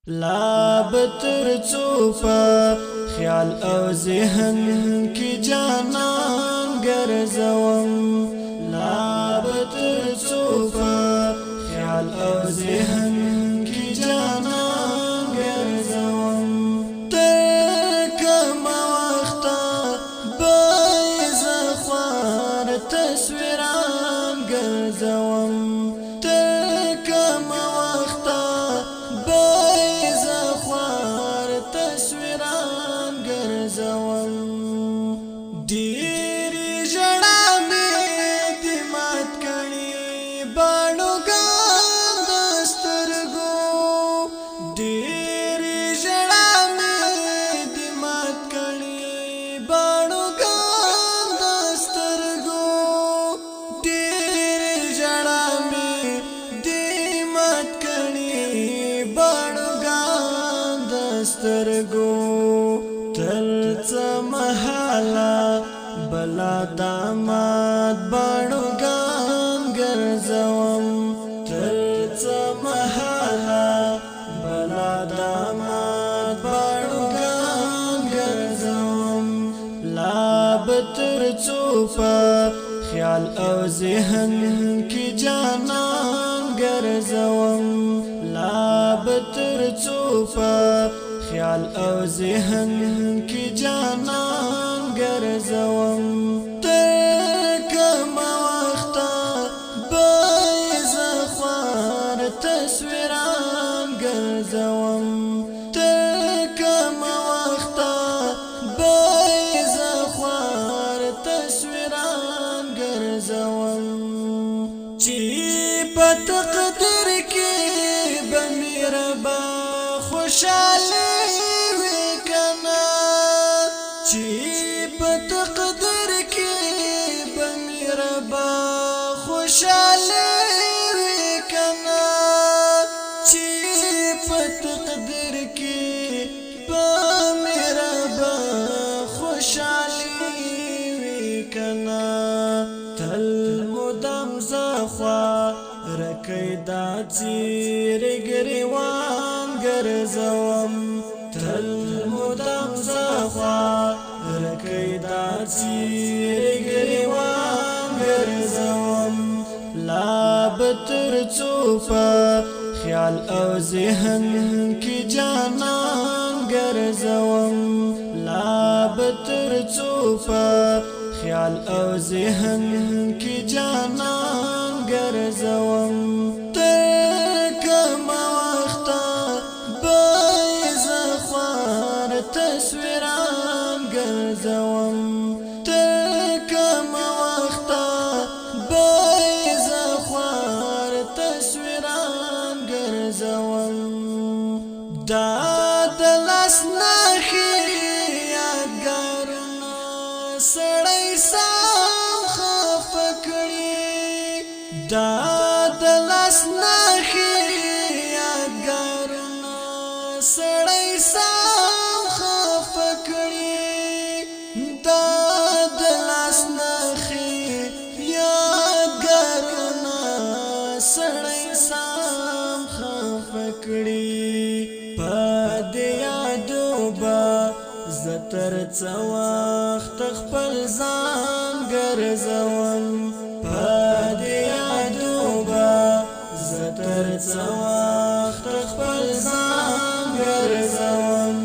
لا بتر چوپا خیال او ذهن کی جانان گرزوم لا بتر چوپا خیال او ذهن کی جانان گرزوم ترکم وقتا بایز خوار تصویران گرزوم ډېرې ژړا مې د مات کړي باڼوګان د سترګو ډېرې ژړا مې د مات کړي باڼوګان د سترګو ډېرې ژړا مې د مات کړي باڼوګان د سترګو تل څه محاله بلا داماد باڼوګان ګرځوم تل څه محاله بلا داماد باڼوګان ګرځوم لا بتر چوپا خیال او ذهن کی جانان ګرځوم لا بتر چوپا خیال او ذهن کی جانان گرزوم ترکم وقتا بایز خوار تصویران گرزوم ترکم وقتا بایز خوار تصویران گرزوم چی په تقدیر کې بمیربا خوشاله چی په تقدیر کې بمیربا خوشاله وی کنا چی په تقدیر کې بمیربا خوشاله وی کنا تل مدام زخوا رکیدا چیر گریوان ګرځوم تل مدام زخوا رکیدا چیر گریوان گرزوم لا بتر چوپا خیال او ذهن کی جانان گرزوم لا بتر چوپا خیال او ذهن کی جانان گرزوم ترکم وقتا بایز خوار تصویران گرزوم ترکم وقتا بایز خوار تصویران گرزوم دا دلاس نخی یادگارنا سڑی سام خفکڑی دا دلاس نخی یادگارنا سڑی سام خفکڑی دا دلاس نخی یادگارنا سڑی سام خفکڑی پا دیادو با زتر چوخت خپل ځان ګرځوم پا دیادو با زتر چوخت خپل ځان ګرځوم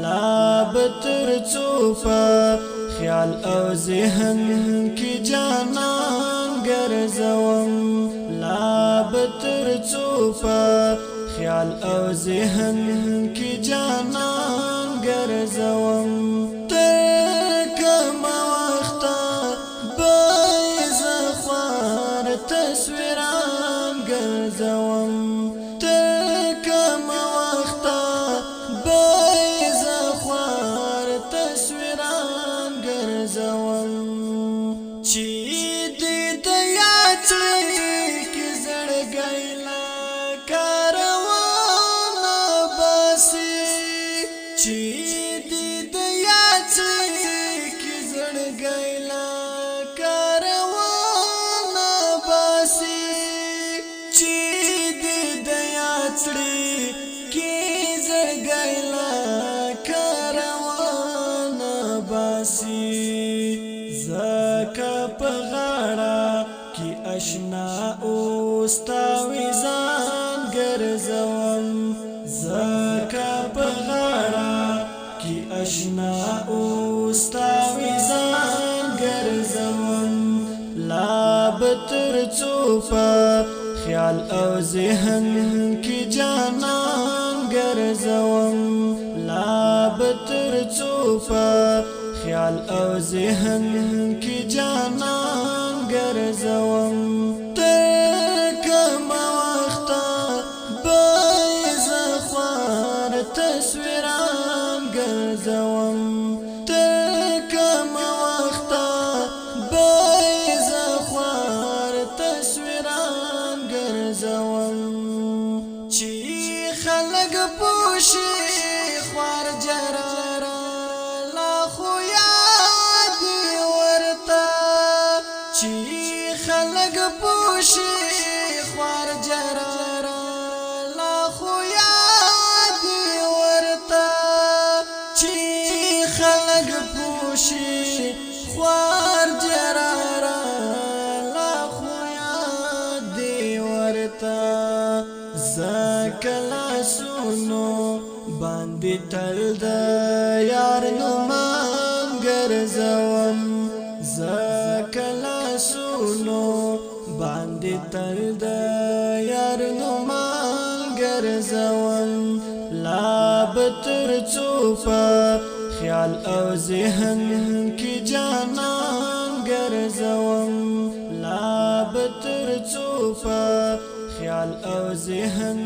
لا بتر چوپا خیال او ذهن کی جانان گرزوم لا بتر چوپا خیال او ذهن کی جانان گرزوم ترکم وقتا بایز خوار تصویران گرزوم ترکم وقتا بایز خوار تصویران گرزوم چی دی دیا چلی کی زړګیلا کاروان باسی چی دی دیا چلی کی زړګیلا کاروان باسی چی دی دیا چلی کی اشنا اوستاوی ځان ګرځوم زکه په غاړه کی اشنا اوستاوی ځان ګرځوم لا بتر چوپا خیال او ذهن کی جانان ګرځوم لا بتر چوپا خیال او ذهن کی جانان ګرځوم تر کومه وخته به زه خوار تصویران ګرځوم تر کومه وخته به زه خوار تصویران ګرځوم چې خلک پوښي خوار جراره خلق پوشی خوار جرارا لا خو یادی ورتا چی خلق پوشی خوار جرارا لا خو یادی ورتا زکلا سونو باندی تل دا یار نمان گرزوم زکلا سونو باندې تل د یار نومان ګرځوم لا بتر چوپا خیال او ذهن کی جانان ګرځوم لا بتر چوپا خیال او ذهن